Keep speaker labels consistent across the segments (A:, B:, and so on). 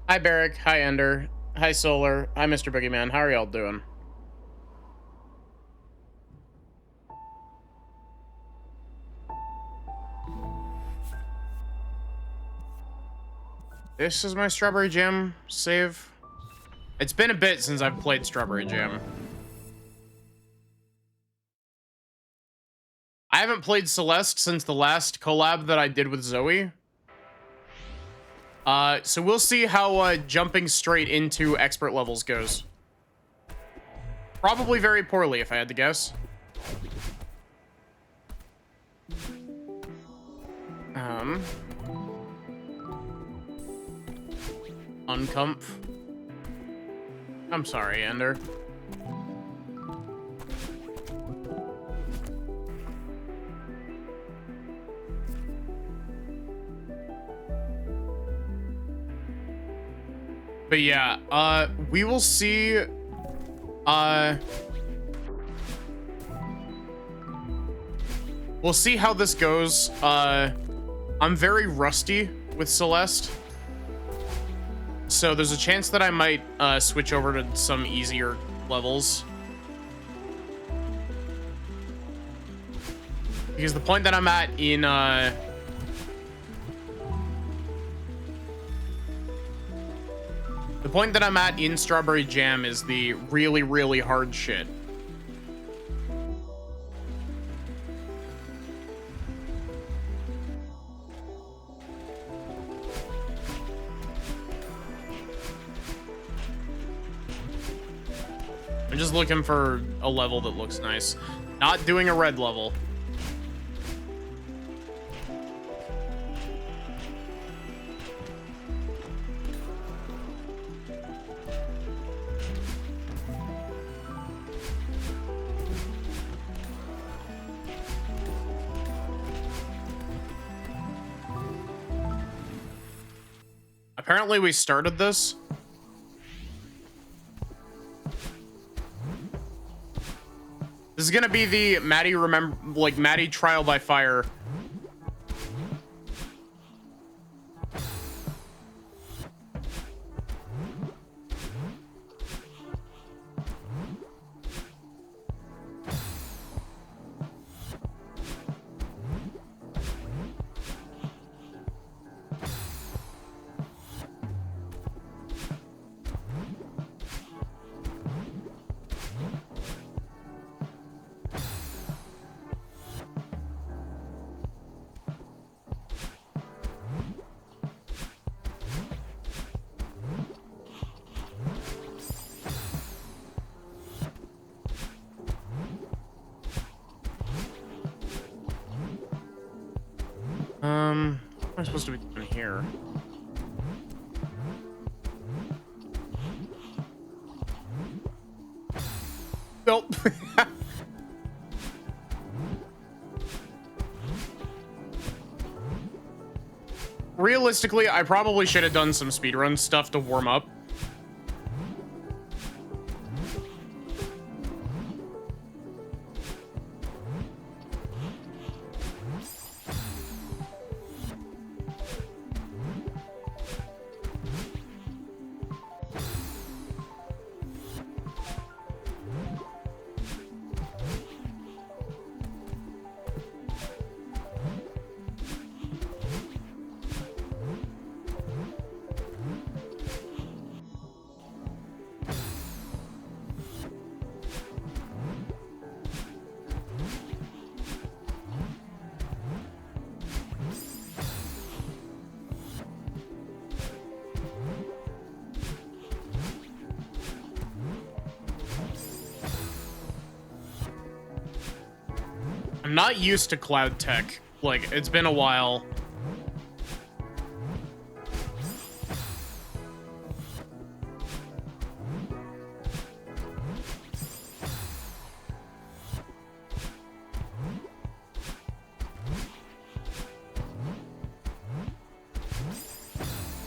A: Hi, Barrick. Hi, Ender. Hi, Solar. Hi, Mr. Boogeyman. How are y'all doing? This is my Strawberry Jam save. It's been a bit since I've played Strawberry Jam. I haven't played Celeste since the last collab that I did with Zoe. So we'll see how jumping straight into expert levels goes. Probably very poorly, if I had to guess. Uncomf. I'm sorry, Ender. But yeah, we will see. We'll see how this goes. I'm very rusty with Celeste, so there's a chance that I might switch over to some easier levels. Because the point that I'm at in Strawberry Jam is the really, really hard shit. I'm just looking for a level that looks nice. Not doing a red level. Apparently we started this. This is gonna be the Maddie trial by fire. What am I supposed to be doing here? Nope. Realistically, I probably should have done some speedrun stuff to warm up. I'm not used to cloud tech. Like, it's been a while.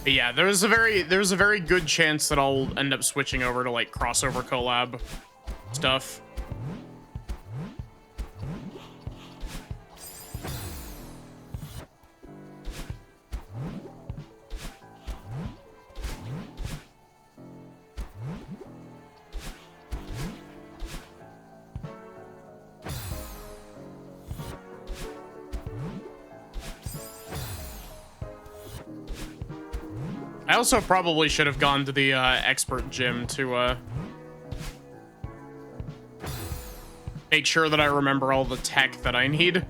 A: But yeah, there's a very good chance that I'll end up switching over to like crossover collab stuff. I also probably should have gone to the expert gym to make sure that I remember all the tech that I need.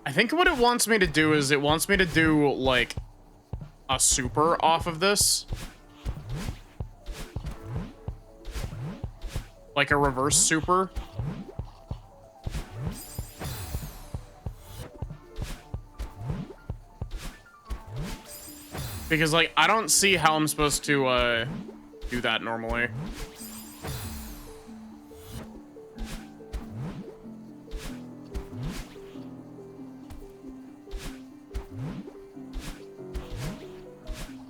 A: I think what it wants me to do is it wants me to do, like, a super off of this. Like a reverse super. Because, like, I don't see how I'm supposed to, do that normally.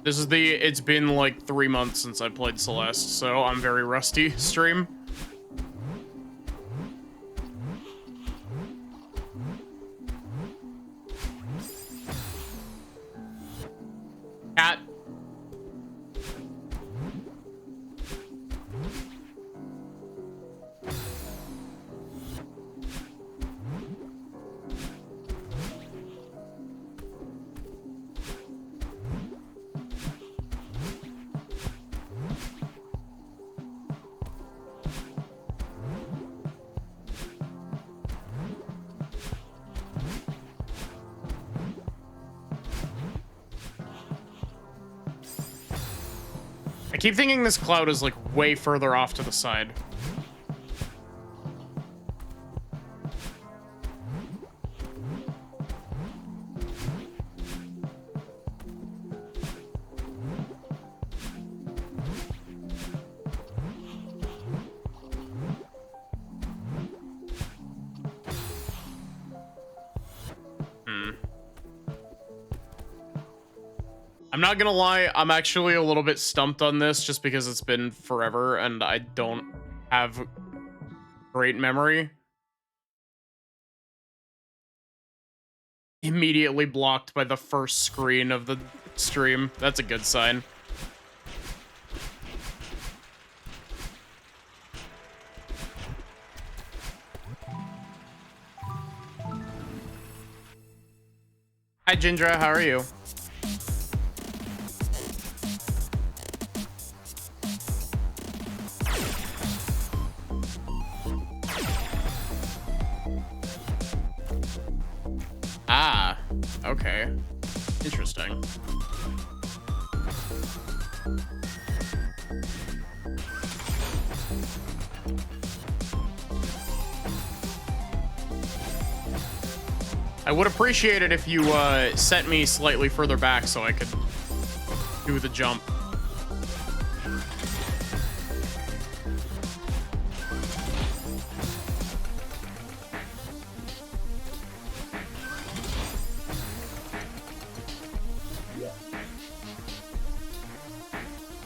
A: This is it's been like 3 months since I played Celeste, so I'm very rusty stream. Cat. I keep thinking this cloud is like way further off to the side. I'm not gonna lie, I'm actually a little bit stumped on this just because it's been forever and I don't have great memory. Immediately blocked by the first screen of the stream. That's a good sign. Hi Jindra, how are you? Ah, okay. Interesting. I would appreciate it if you sent me slightly further back so I could do the jump.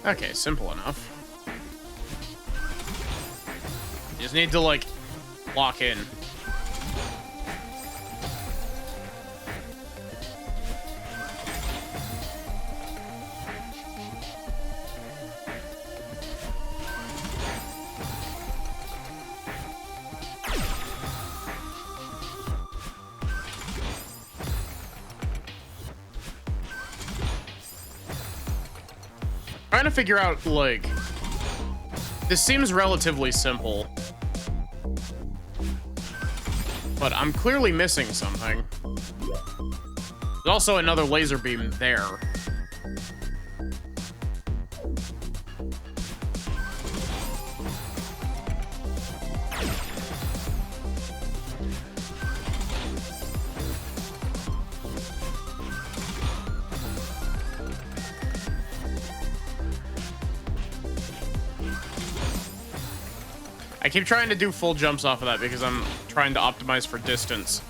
A: Okay, simple enough. You just need to, like, lock in. Trying to figure out, like, this seems relatively simple, but I'm clearly missing something. There's also another laser beam there. I keep trying to do full jumps off of that because I'm trying to optimize for distance.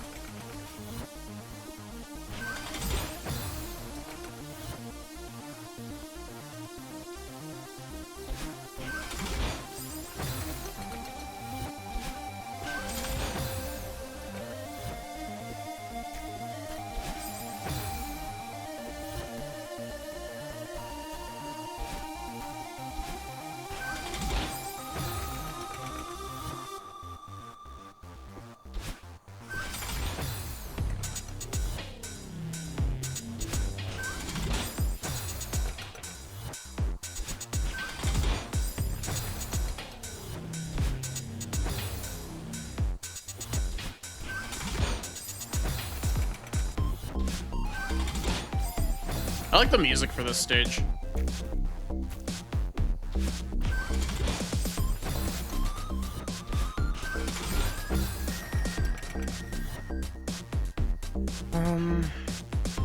A: I like the music for this stage.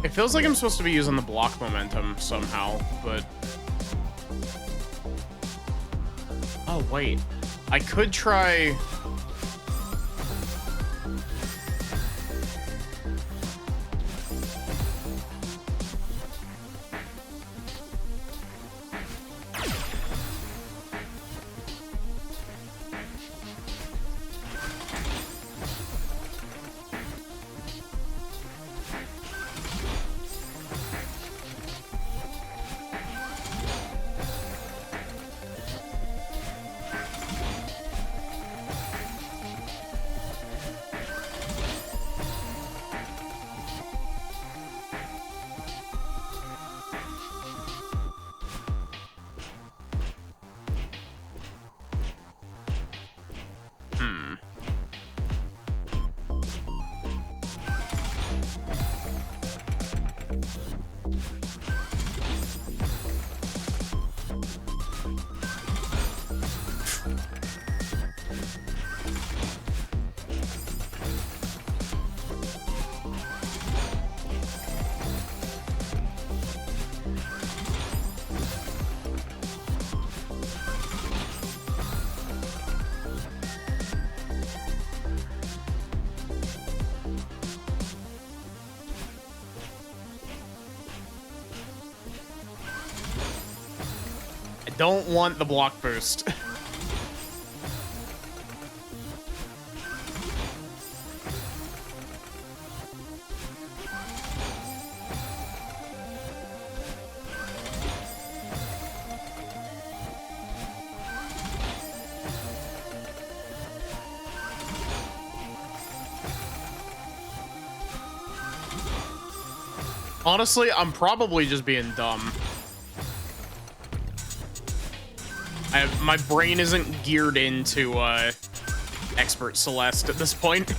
A: It feels like I'm supposed to be using the block momentum somehow, but... Oh, wait. I could try... Don't want the block boost. Honestly, I'm probably just being dumb. My brain isn't geared into expert Celeste at this point.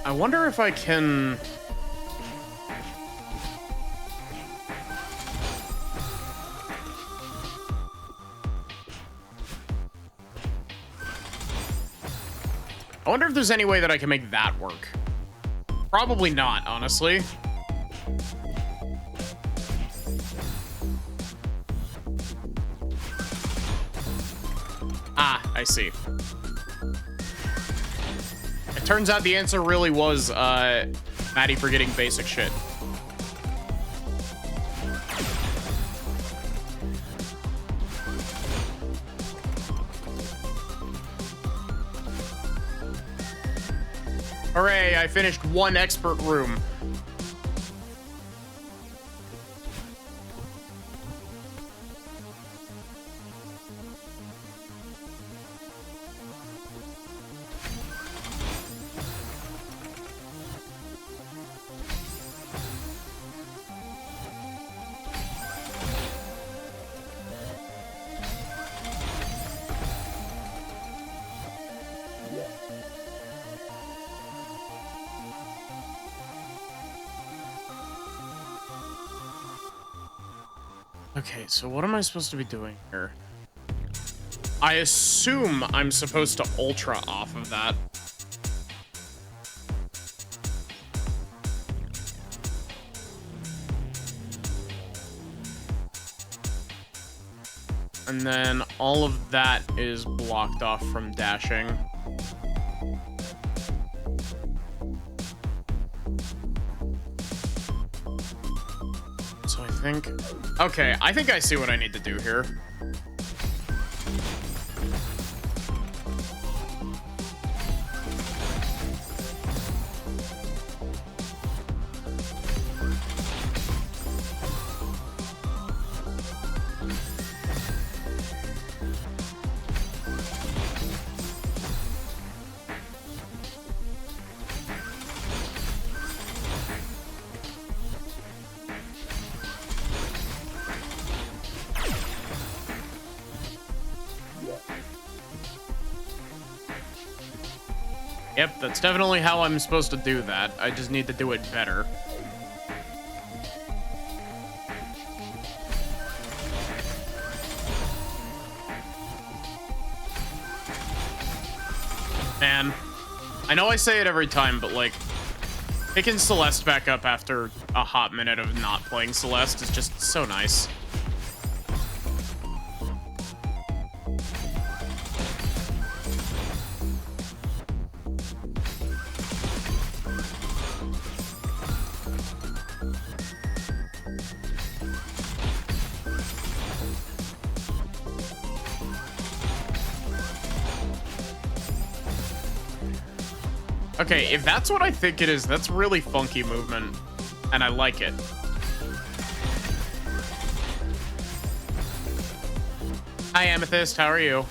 A: I wonder if I can... I wonder if there's any way that I can make that work. Probably not, honestly. Ah, I see. It turns out the answer really was, Maddie forgetting basic shit. Hooray, I finished one expert room. Okay, so what am I supposed to be doing here? I assume I'm supposed to ultra off of that. And then all of that is blocked off from dashing. So I think... Okay, I think I see what I need to do here. Yep, that's definitely how I'm supposed to do that. I just need to do it better. Man, I know I say it every time, but like, picking Celeste back up after a hot minute of not playing Celeste is just so nice. Okay, if that's what I think it is, that's really funky movement, and I like it. Hi, Amethyst, how are you?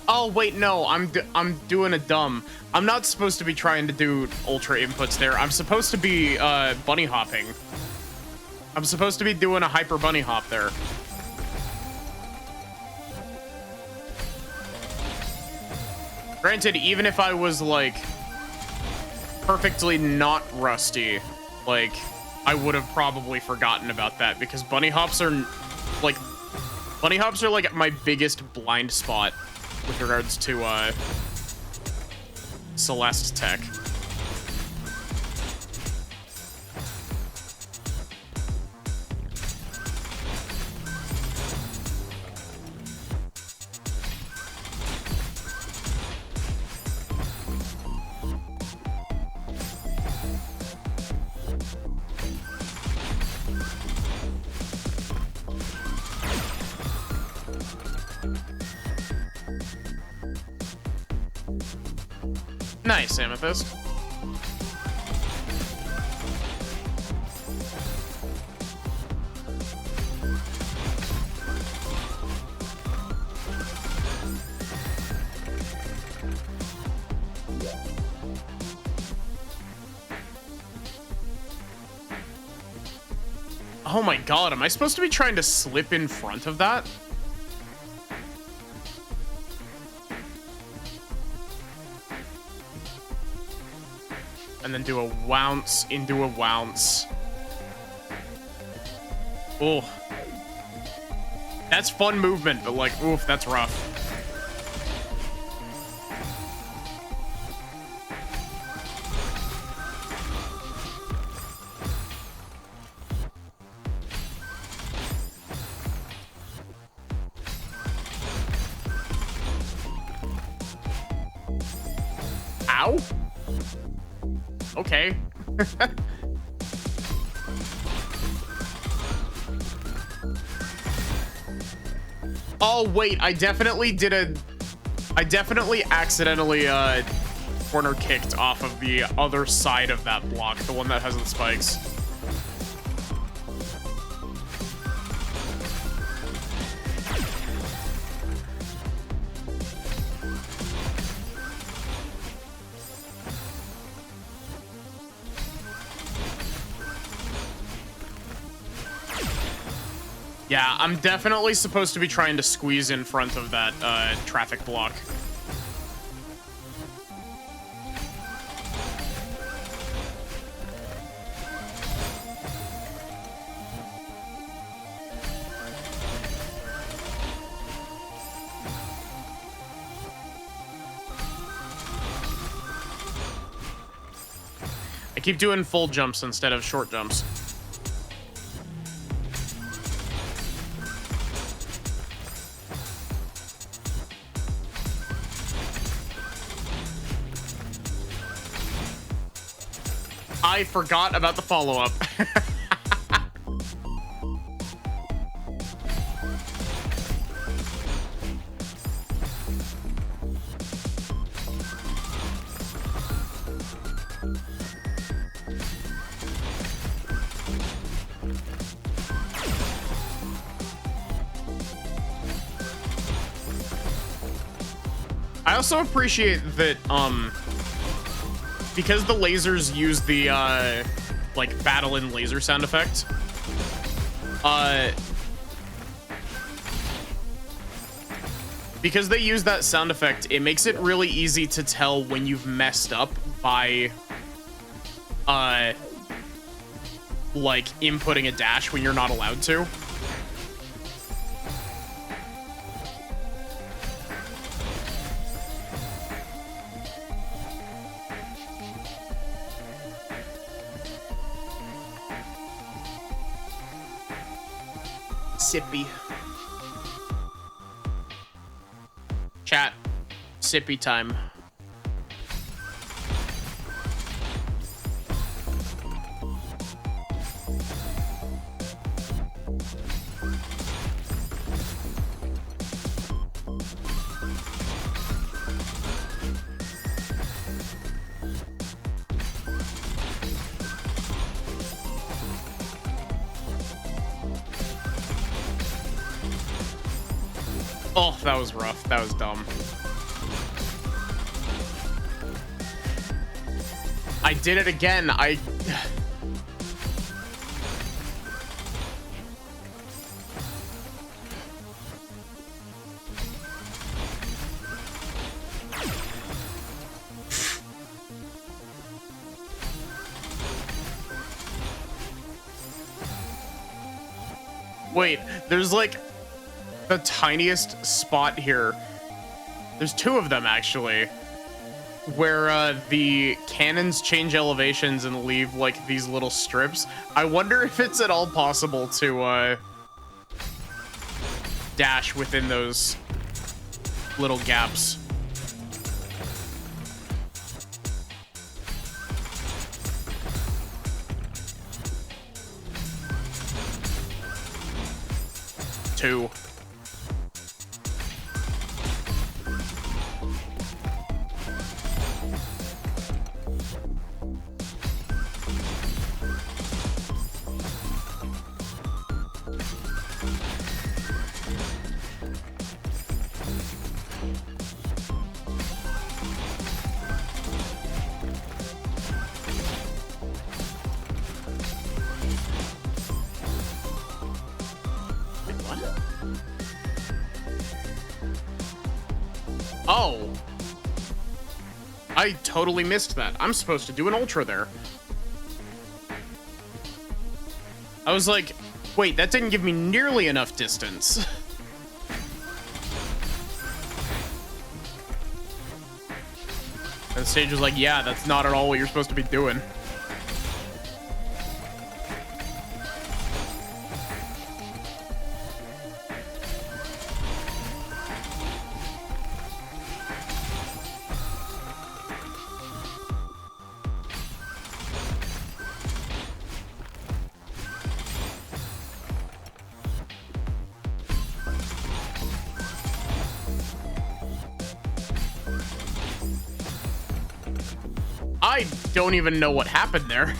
A: Oh, wait, no, I'm doing a dumb. I'm not supposed to be trying to do ultra inputs there. I'm supposed to be, bunny hopping. I'm supposed to be doing a hyper bunny hop there. Granted, even if I was, like, perfectly not rusty, like, I would have probably forgotten about that, because bunny hops are, like, my biggest blind spot with regards to, Celeste tech. Nice, Amethyst. Oh my god, am I supposed to be trying to slip in front of that? And then do a wounce into a wounce. Oh. That's fun movement, but like, oof, that's rough. Ow. Okay. Oh, wait, I definitely accidentally, corner kicked off of the other side of that block, the one that has the spikes. Yeah, I'm definitely supposed to be trying to squeeze in front of that traffic block. I keep doing full jumps instead of short jumps. I forgot about the follow-up. I also appreciate that, because the lasers use the, like, battle and laser sound effect, because they use that sound effect, it makes it really easy to tell when you've messed up by, like, inputting a dash when you're not allowed to. Sippy. Chat. Sippy time. Oh, that was rough. That was dumb. I did it again. Wait, there's like the tiniest spot here. There's two of them actually, where the cannons change elevations and leave like these little strips. I wonder if it's at all possible to dash within those little gaps. Two. Oh, I totally missed that. I'm supposed to do an ultra there. I was like, wait, that didn't give me nearly enough distance. And the stage was like, yeah, that's not at all what you're supposed to be doing. I don't even know what happened there.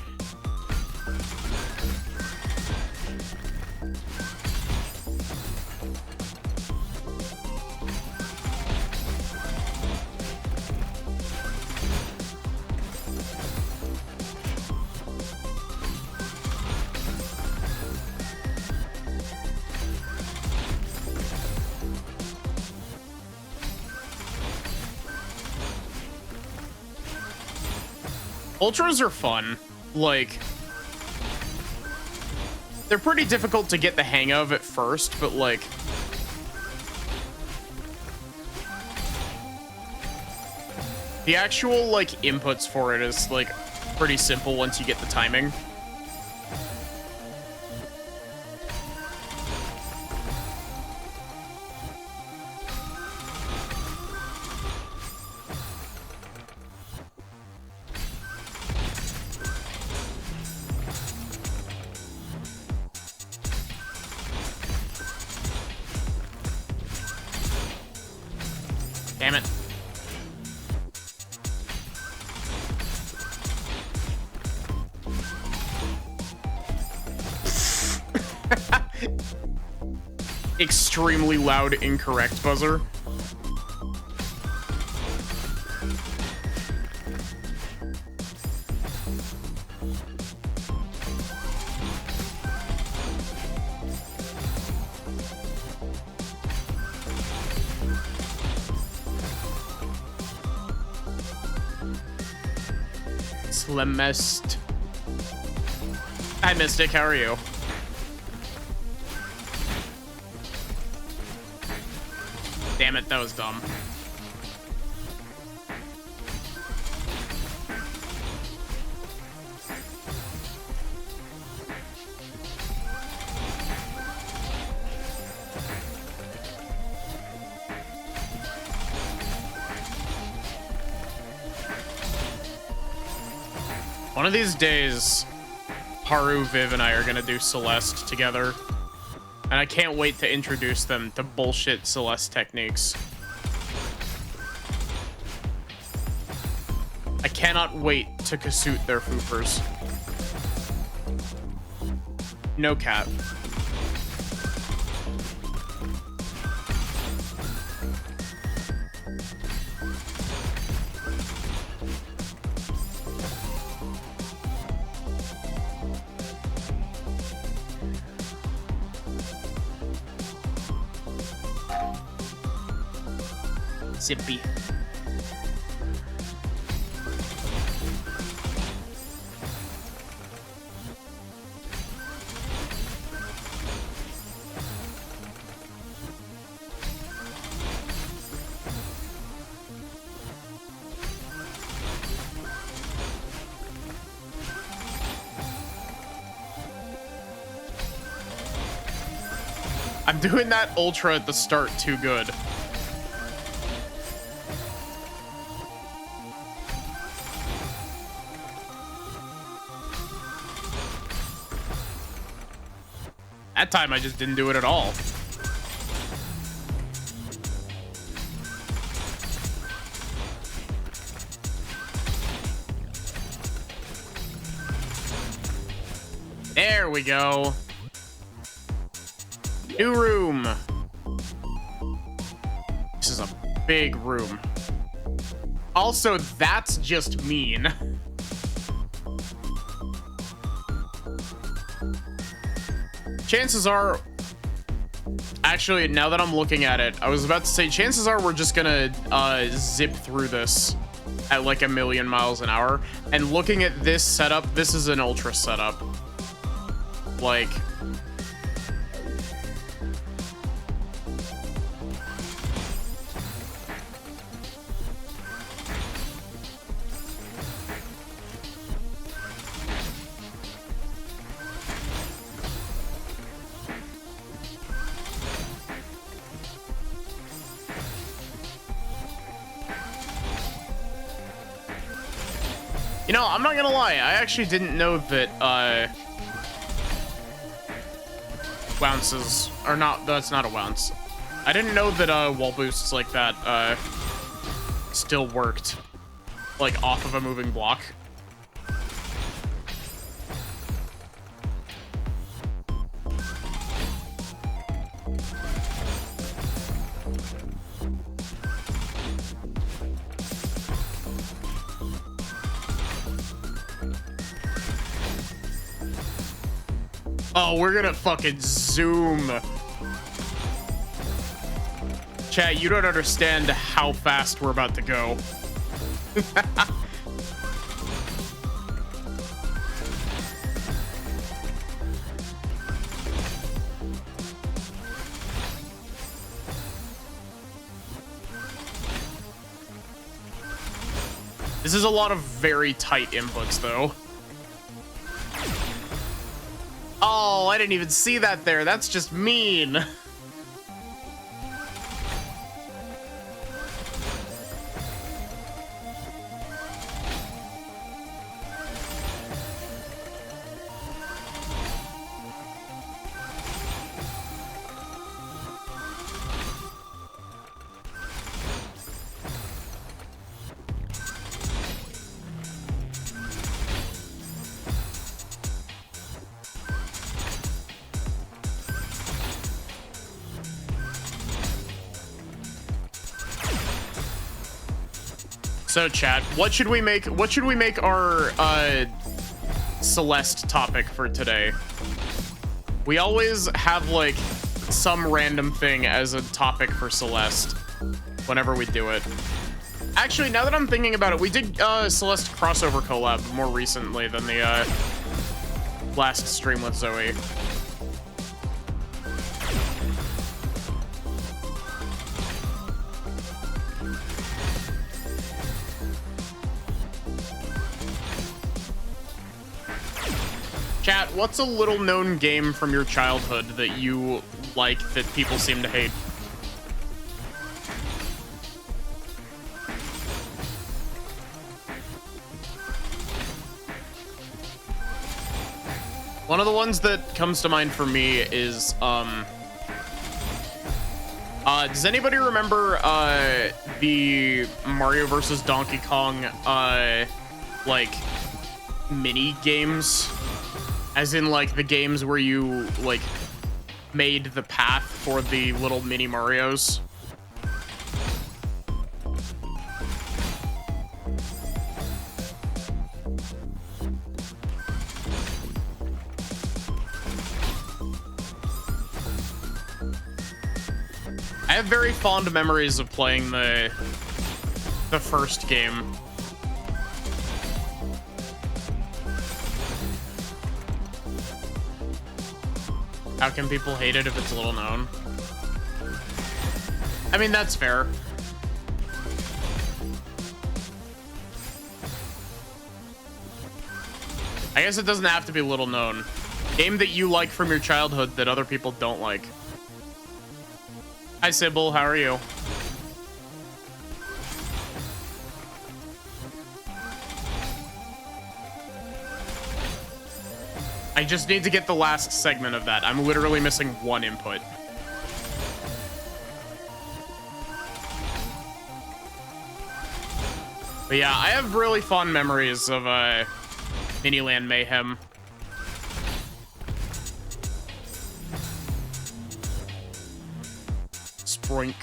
A: Ultras are fun. Like, they're pretty difficult to get the hang of at first, but like, the actual like inputs for it is like pretty simple once you get the timing. extremely loud incorrect buzzer. Celeste. Hi, Mystic. How are you? Damn it, that was dumb. One of these days, Haru, Viv, and I are gonna do Celeste together. And I can't wait to introduce them to bullshit Celeste techniques. I cannot wait to Kasut their foofers. No cap. Zippy. I'm doing that ultra at the start too good. That time I just didn't do it at all. There we go. New room. This is a big room. Also, that's just mean. Chances are, actually, now that I'm looking at it, I was about to say, chances are we're just gonna zip through this at like 1,000,000 miles an hour. And looking at this setup, this is an ultra setup. Like, you know, I'm not gonna lie, I actually didn't know that, bounces are not, that's not a bounce. I didn't know that, wall boosts like that, still worked, like, off of a moving block. Oh, we're gonna fucking zoom. Chat, you don't understand how fast we're about to go. This is a lot of very tight inputs, though. Oh, I didn't even see that there. That's just mean. So chat, what should we make our Celeste topic for today? We always have like some random thing as a topic for Celeste whenever we do it. Actually, now that I'm thinking about it, we did Celeste crossover collab more recently than the last stream with Zoe. Chat, what's a little known game from your childhood that you like that people seem to hate? One of the ones that comes to mind for me is, does anybody remember, the Mario vs. Donkey Kong, like, mini games? As in, like, the games where you, like, made the path for the little mini Marios? I have very fond memories of playing the first game. How can people hate it if it's little known? I mean, that's fair. I guess it doesn't have to be little known. Game that you like from your childhood that other people don't like. Hi, Sybil. How are you? I just need to get the last segment of that. I'm literally missing one input. But yeah, I have really fond memories of Miniland Mayhem. Sproink.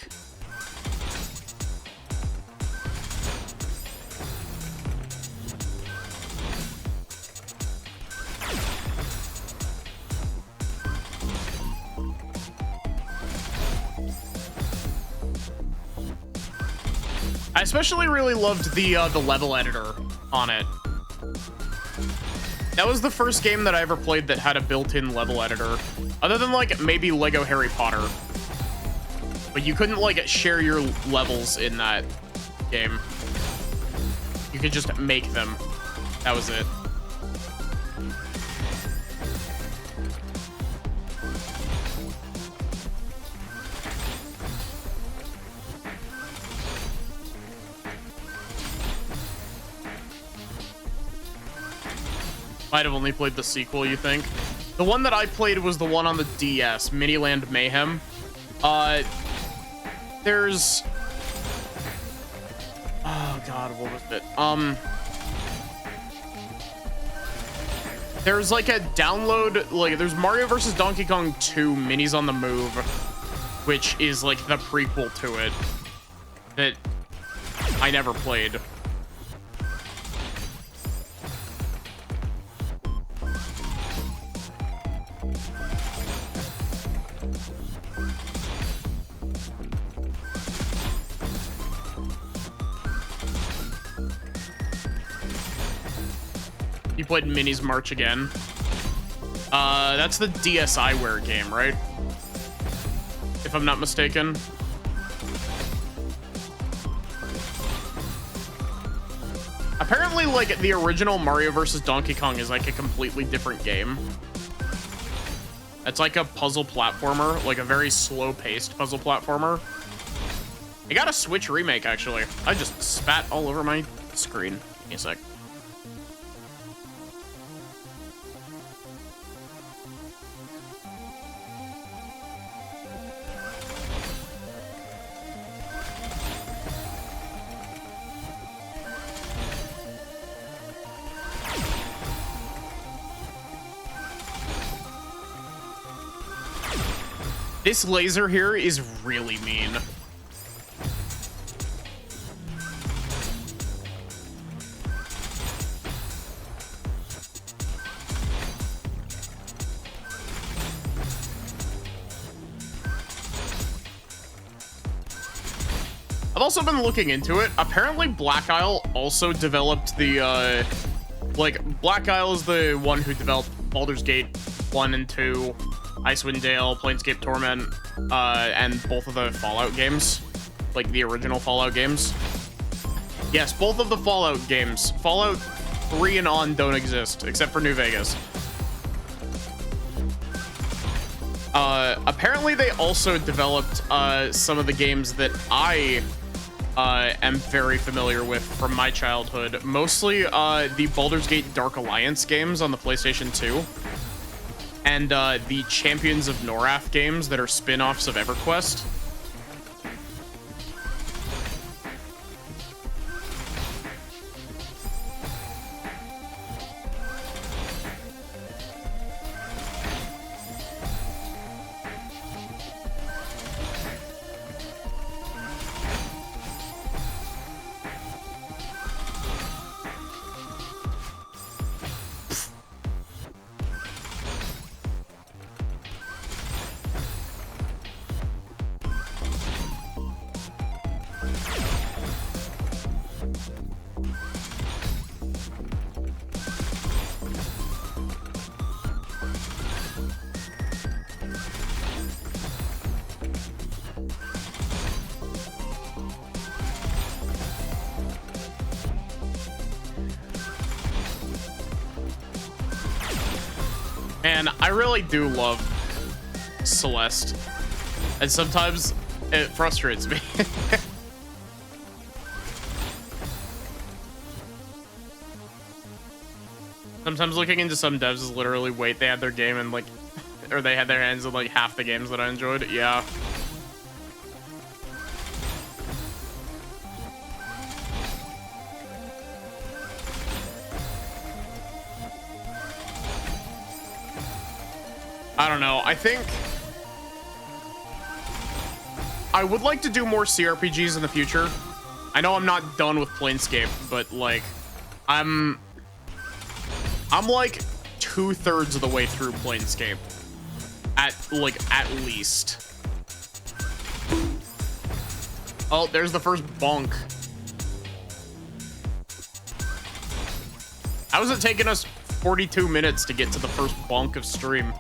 A: I especially really loved the level editor on it. That was the first game that I ever played that had a built-in level editor, other than like maybe Lego Harry Potter. But you couldn't like share your levels in that game. You could just make them. That was it. Might have only played the sequel, you think? The one that I played was the one on the DS, Miniland Mayhem. There's... Oh god, what was it? There's like a download, like there's Mario vs. Donkey Kong 2 Minis on the Move, which is like the prequel to it, that I never played. You played Minis March again. That's the DSiWare game, right? If I'm not mistaken. Apparently, like, the original Mario vs. Donkey Kong is, like, a completely different game. It's like a puzzle platformer, like a very slow-paced puzzle platformer. I got a Switch remake, actually. I just spat all over my screen. Give me a sec. This laser here is really mean. also been looking into it. Apparently, Black Isle also developed the, like, Black Isle is the one who developed Baldur's Gate 1 and 2, Icewind Dale, Planescape Torment, and both of the Fallout games. Like, the original Fallout games. Yes, both of the Fallout games. Fallout 3 and on don't exist, except for New Vegas. Apparently they also developed some of the games that I am very familiar with from my childhood. Mostly the Baldur's Gate Dark Alliance games on the PlayStation 2. And the Champions of Norath games that are spin-offs of EverQuest. Man, I really do love Celeste, and sometimes it frustrates me. Sometimes looking into some devs is literally wait, they had their game and like, or they had their hands in like half the games that I enjoyed. Yeah. I don't know. I think I would like to do more CRPGs in the future. I know I'm not done with Planescape, but like I'm like 2/3 of the way through Planescape at least. Oh, there's the first bonk. How is it taking us 42 minutes to get to the first bonk of stream?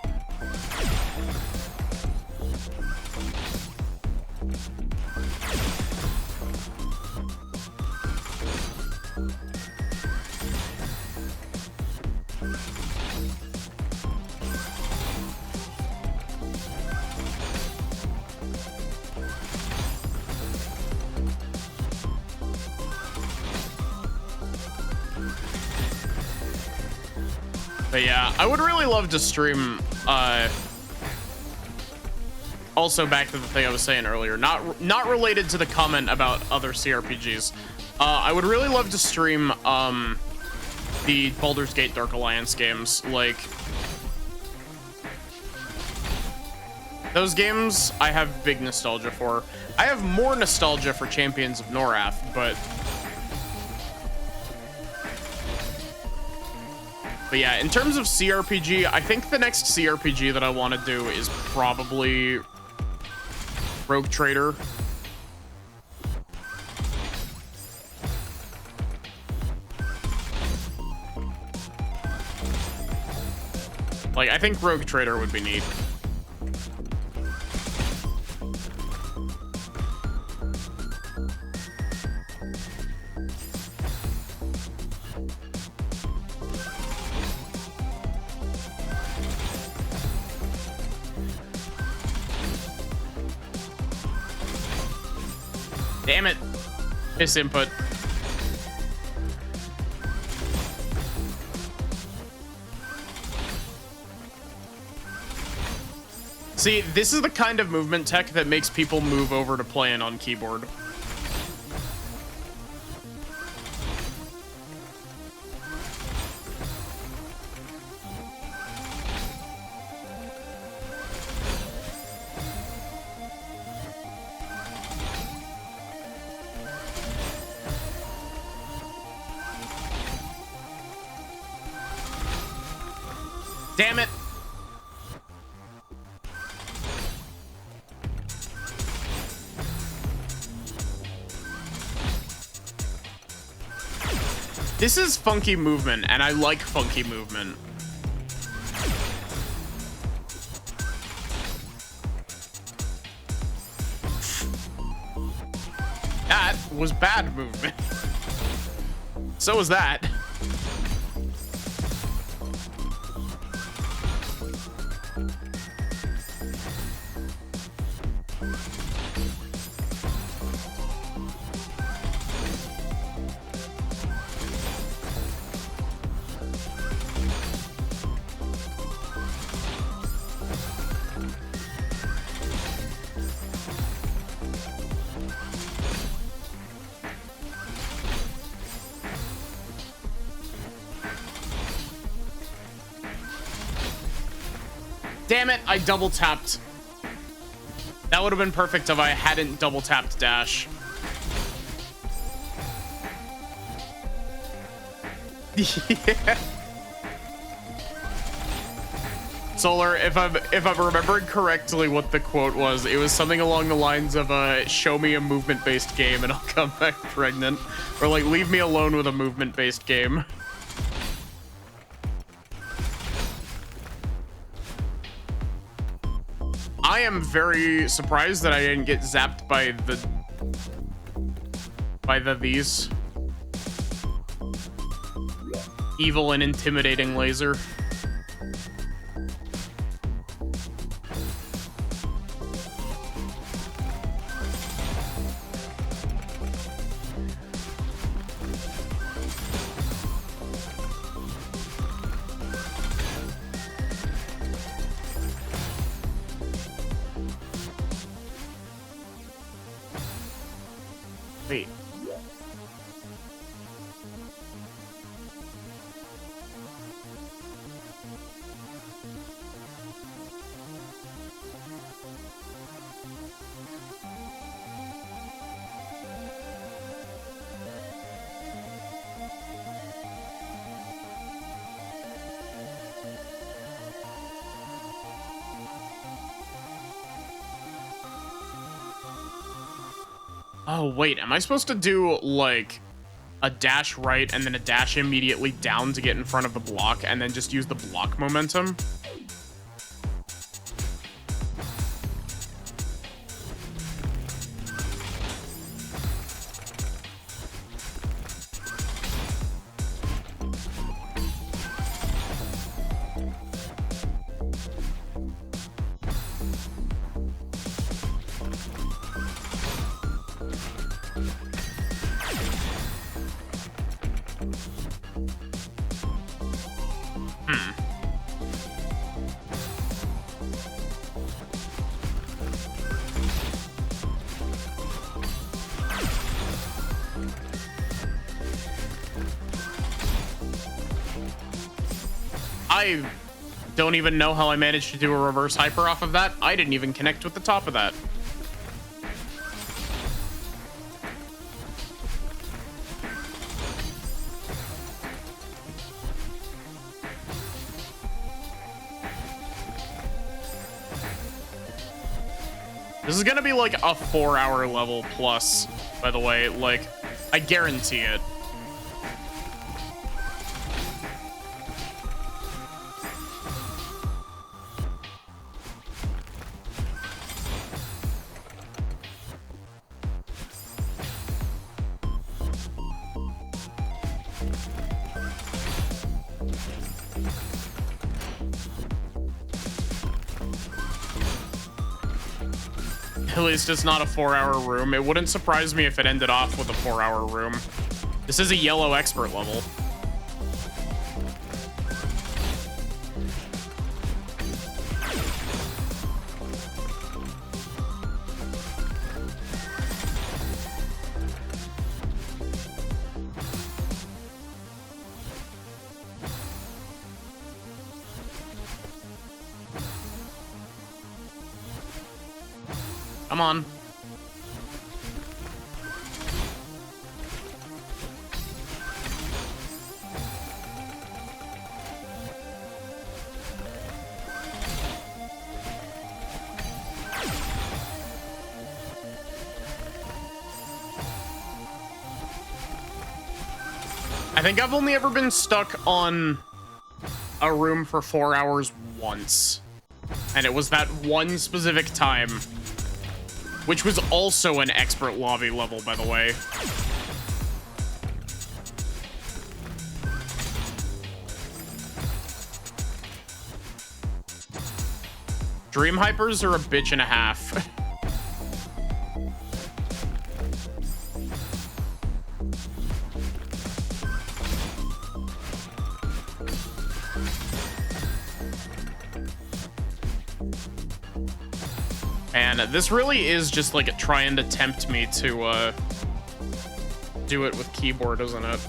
A: But yeah, I would really love to stream, also back to the thing I was saying earlier, not related to the comment about other CRPGs. I would really love to stream, the Baldur's Gate Dark Alliance games. Like, those games I have big nostalgia for. I have more nostalgia for Champions of Norath, but yeah, in terms of CRPG, I think the next CRPG that I want to do is probably Rogue Trader. Like, I think Rogue Trader would be neat. Damn it. Miss input. See, this is the kind of movement tech that makes people move over to playing on keyboard. Damn it. This is funky movement, and I like funky movement. That was bad movement. So was that. Damn it, I double tapped. That would have been perfect if I hadn't double tapped dash. Yeah. Solar, if I'm remembering correctly what the quote was, it was something along the lines of show me a movement-based game and I'll come back pregnant. Or like leave me alone with a movement-based game. I am very surprised that I didn't get zapped by these evil and intimidating laser. Wait. Oh, wait, am I supposed to do, like, a dash right and then a dash immediately down to get in front of the block and then just use the block momentum? I don't even know how I managed to do a reverse hyper off of that. I didn't even connect with the top of that. This is gonna be like a 4-hour level plus, by the way. Like, I guarantee it. At least it's not a 4-hour room. It wouldn't surprise me if it ended off with a 4-hour room. This is a yellow expert level. Come on. I think I've only ever been stuck on a room for 4 hours once. And it was that one specific time, which was also an expert lobby level, by the way. Dream hypers are a bitch and a half. And this really is just like trying to tempt me to do it with keyboard, isn't it?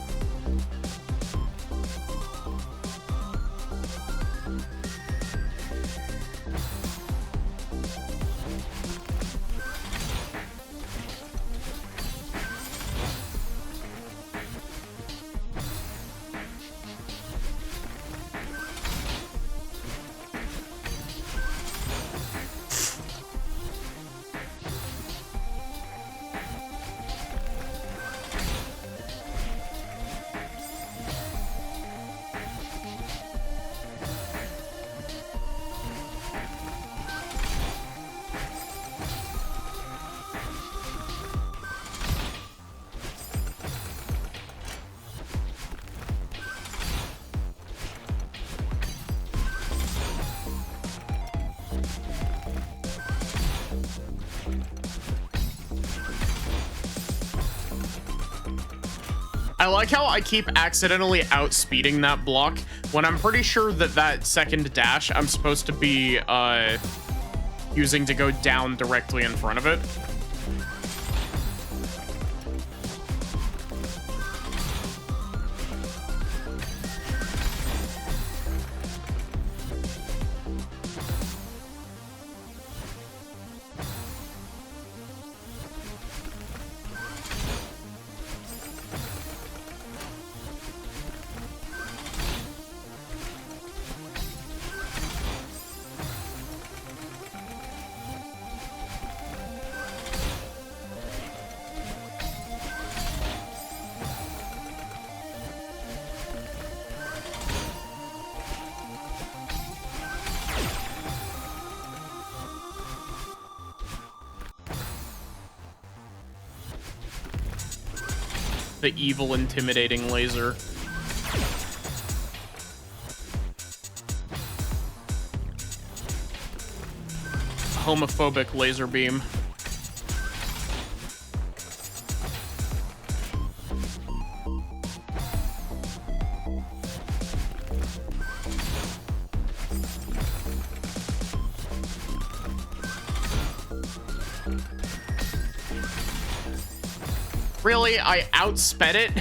A: I like how I keep accidentally outspeeding that block when I'm pretty sure that that second dash I'm supposed to be using to go down directly in front of it. The evil, intimidating laser. Homophobic laser beam. Really? I outsped it?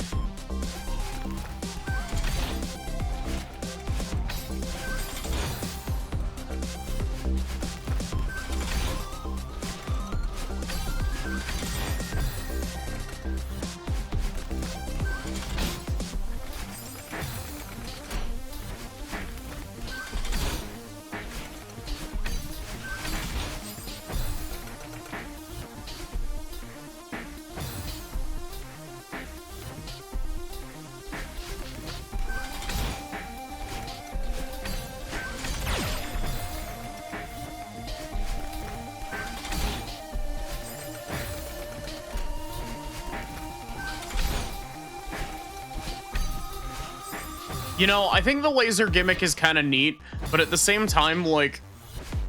A: You know, I think the laser gimmick is kind of neat, but at the same time, like,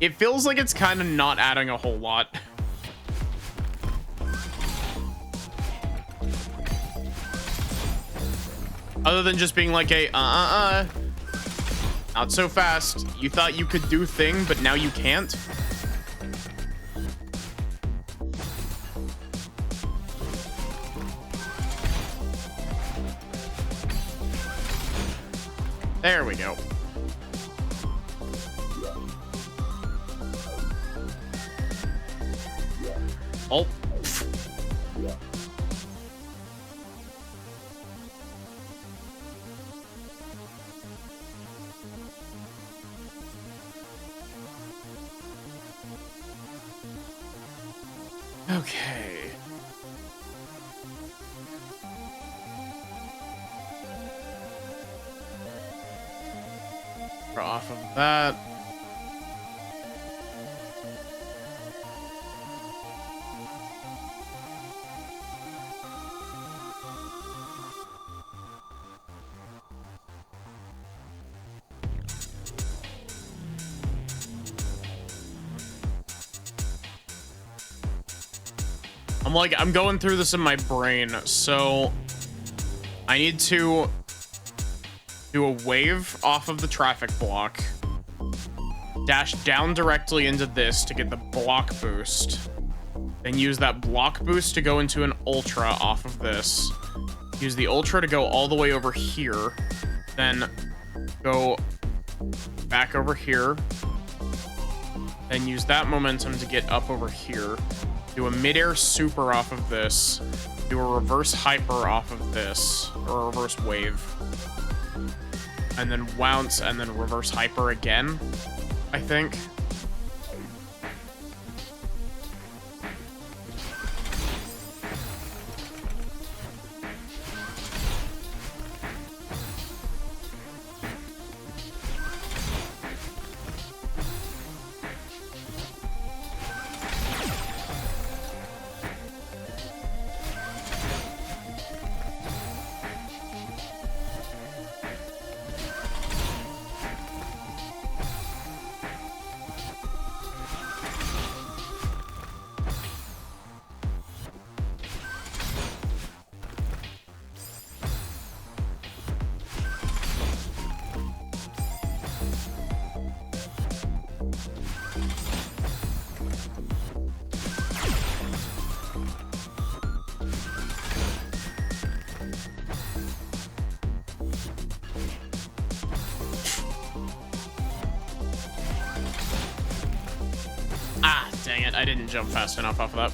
A: it feels like it's kind of not adding a whole lot. Other than just being like a, not so fast. You thought you could do thing, but now you can't. There we go. Oh. Okay. off of that. I'm going through this in my brain, so I need to do a wave off of the traffic block, dash down directly into this to get the block boost, then use that block boost to go into an ultra off of this, use the ultra to go all the way over here, then go back over here, then use that momentum to get up over here, do a midair super off of this, do a reverse hyper off of this, or a reverse wave, and then bounce, and then reverse hyper again, I think. Dang it, I didn't jump fast enough off of that.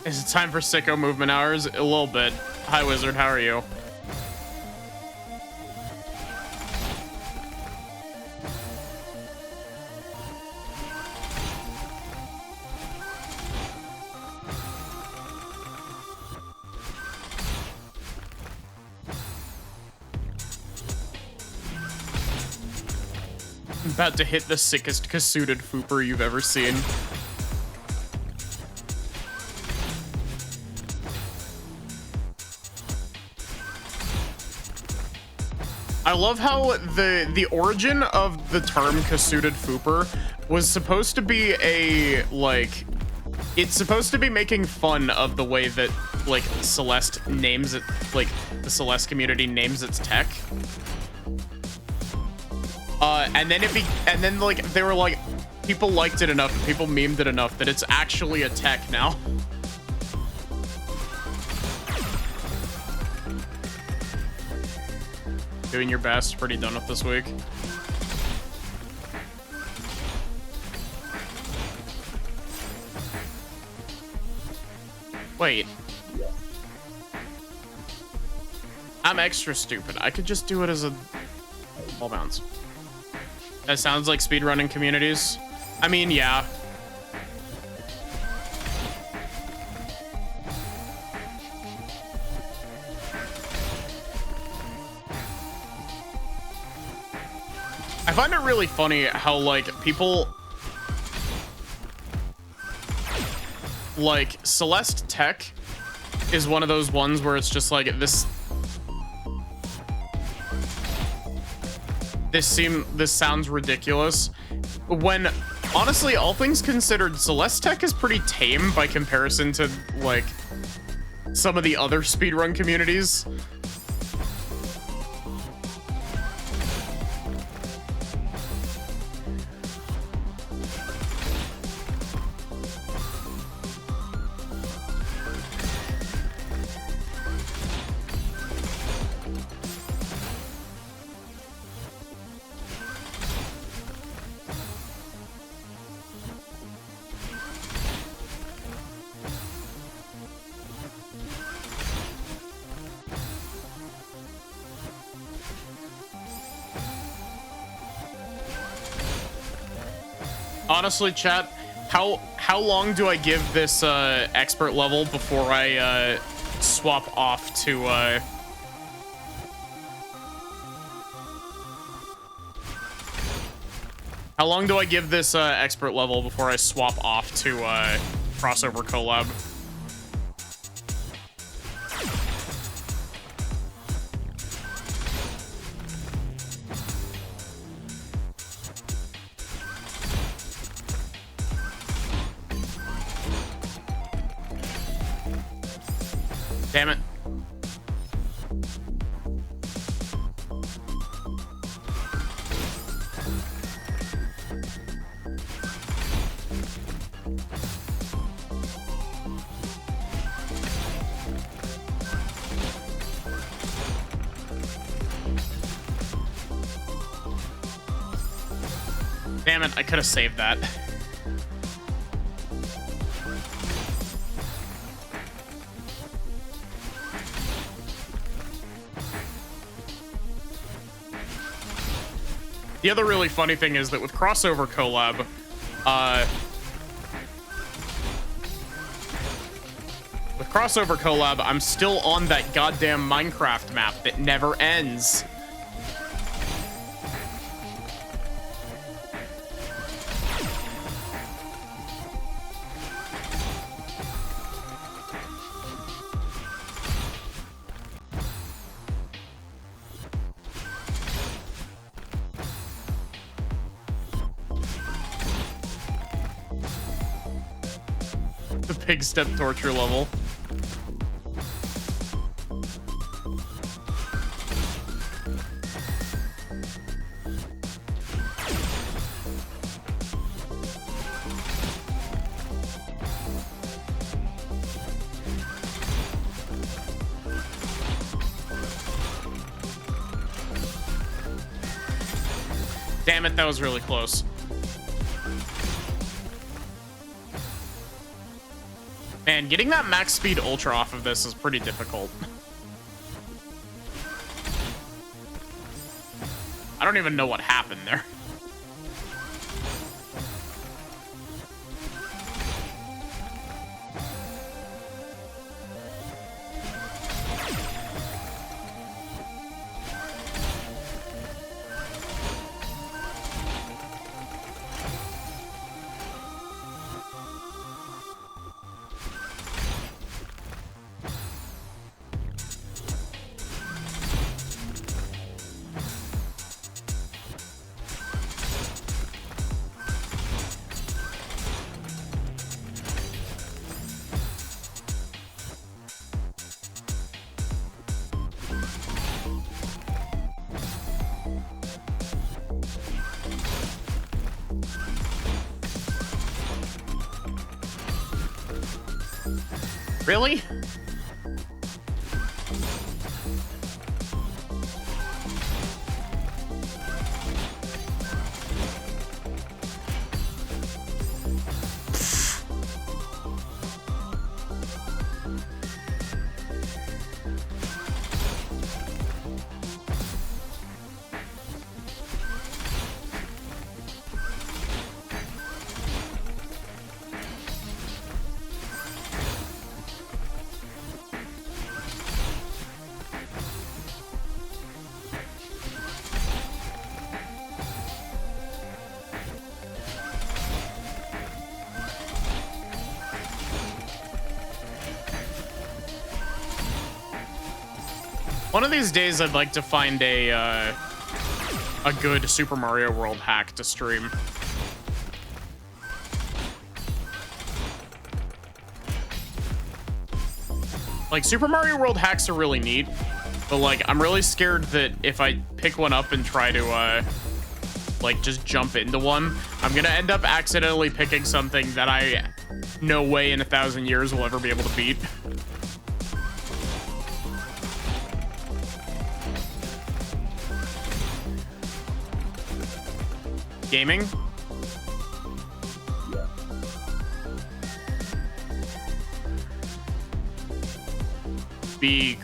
A: Is it time for sicko movement hours? A little bit. Hi, Wizard. How are you? I'm about to hit the sickest Kasuted Fooper you've ever seen. I love how the origin of the term Kasuted Fooper was supposed to be a, like, it's supposed to be making fun of the way that, like, Celeste names it, like, the Celeste community names its tech. And then like they were like, people liked it enough, people memed it enough that it's actually a tech now. Doing your best. Pretty done with this week. Wait. I'm extra stupid. I could just do it as a ball bounce. That sounds like speedrunning communities. I mean, yeah. I find it really funny how, like, people... Like, Celeste Tech is one of those ones where it's just like, this sounds ridiculous. When, honestly, all things considered, Celeste Tech is pretty tame by comparison to, like, some of the other speedrun communities. honestly, chat, how long do I give this expert level before I swap off to how long do I give this expert level before I swap off to crossover collab? Damn it. Damn it, I could have saved that. The other really funny thing is that with crossover collab, I'm still on that goddamn Minecraft map that never ends. The pig step torture level. Damn it, that was really close. Man, getting that max speed ultra off of this is pretty difficult. I don't even know what happened there. Really? One of these days, I'd like to find a good Super Mario World hack to stream. Like, Super Mario World hacks are really neat, but, like, I'm really scared that if I pick one up and try to, like, just jump into one, I'm gonna end up accidentally picking something that I no way in 1,000 years will ever be able to beat. Gaming? Be